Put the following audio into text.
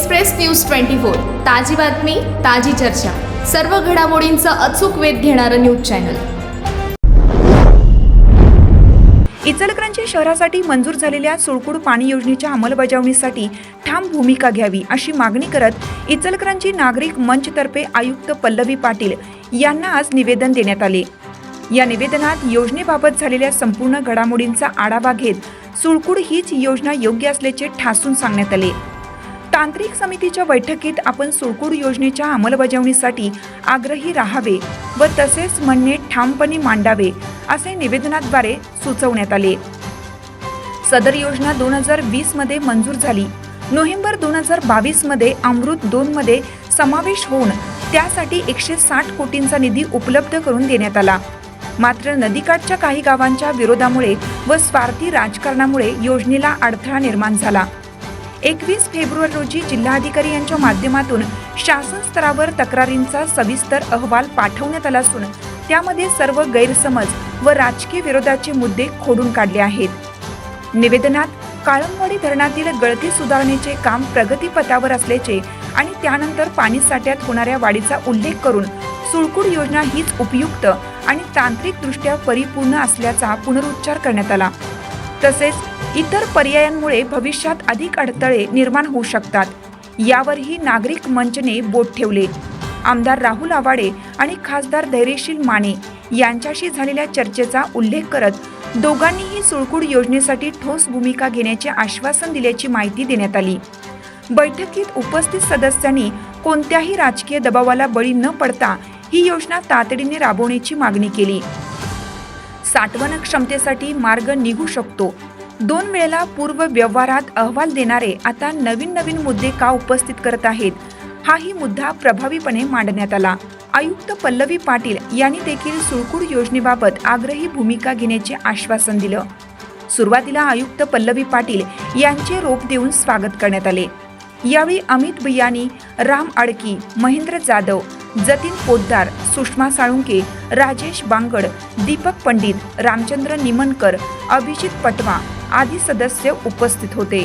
Express news 24 ताजी बातमी ताजी चर्चा सर्व घडामोडींचा अचूक वेध घेणारं न्यूज चॅनल। इचलकरंजी शहरासाठी मंजूर झालेल्या सुळकूड पाणी योजनेच्या अंमलबजावणीसाठी ठाम भूमिका घ्यावी अशी मागणी करत इचलकरंजी नागरिक मंचतर्फे आयुक्त पल्लवी पाटील यांना आज निवेदन देण्यात आले। या निवेदनात योजनेबाबत झालेल्या संपूर्ण घडामोडींचा आढावा घेत सुळकूड हीच योजना योग्य असल्याचे ठासून सांगण्यात आले। तांत्रिक समितीच्या बैठकीत आपण सुळकूड योजनेच्या अंमलबजावणीसाठी आग्रही राहावे व तसेच म्हणणे ठामपणे मांडावे असे निवेदनाद्वारे सुचवण्यात आले। सदर योजना 2020 मध्ये मंजूर झाली। नोव्हेंबर 2022 मध्ये अमृत 2 मध्ये समावेश होऊन त्यासाठी 160 कोटींचा निधी उपलब्ध करून देण्यात आला। मात्र नदीकाठच्या काही गावांच्या विरोधामुळे व स्वार्थी राजकारणामुळे योजनेला अडथळा निर्माण झाला। 21 फेब्रुवारी रोजी जिल्हाधिकारी यांच्या माध्यमातून शासन स्तरावर तक्रारींचा सविस्तर अहवाल पाठवण्यात आला असून त्यामध्ये सर्व गैरसमज व राजकीय विरोधाचे मुद्दे खोडून काढले आहेत। निवेदनात काळमवाडी धरणातील गळती सुधारणेचे काम प्रगतीपथावर असल्याचे आणि त्यानंतर पाणी साठ्यात होणाऱ्या वाढीचा उल्लेख करून सुळकूड योजना हीच उपयुक्त आणि तांत्रिकदृष्ट्या परिपूर्ण असल्याचा पुनरुच्चार करण्यात आला। तसेच इतर पर्यायांमुळे भविष्यात अधिक अडथळे निर्माण होऊ शकतात यावरही नागरिक मंचने बोट ठेवले। आमदार राहुल आवाडे आणि खासदार धैर्यशील माने यांच्याशी झालेल्या चर्चेचा उल्लेख करत दोघांनीही सुळकूड योजनेसाठी ठोस भूमिका घेण्याचे आश्वासन दिल्याची माहिती देण्यात आली। बैठकीत उपस्थित सदस्यांनी कोणत्याही राजकीय दबावाला बळी न पडता ही योजना तातडीने राबवण्याची मागणी केली। साठवण क्षमतेसाठी मार्ग निघू शकतो। 2 वेळेला पूर्व व्यवहारात अहवाल देणारे आता नवीन मुद्दे का उपस्थित करत आहेत हाही मुद्दा प्रभावीपणे मांडण्यात आला। आयुक्त पल्लवी पाटील यांनी देखील सुळकूड योजनेबाबत आग्रही भूमिका घेण्याचे आश्वासन दिलं। सुरुवातीला आयुक्त पल्लवी पाटील यांचे रोप देऊन स्वागत करण्यात आले। यावेळी अमित बियानी, राम अडकी, महेंद्र जाधव, जतीन पोद्दार, सुषमा साळुंके, राजेश बांगड, दीपक पंडित, रामचंद्र निमनकर, अभिजित पटवा आदी सदस्य उपस्थित होते।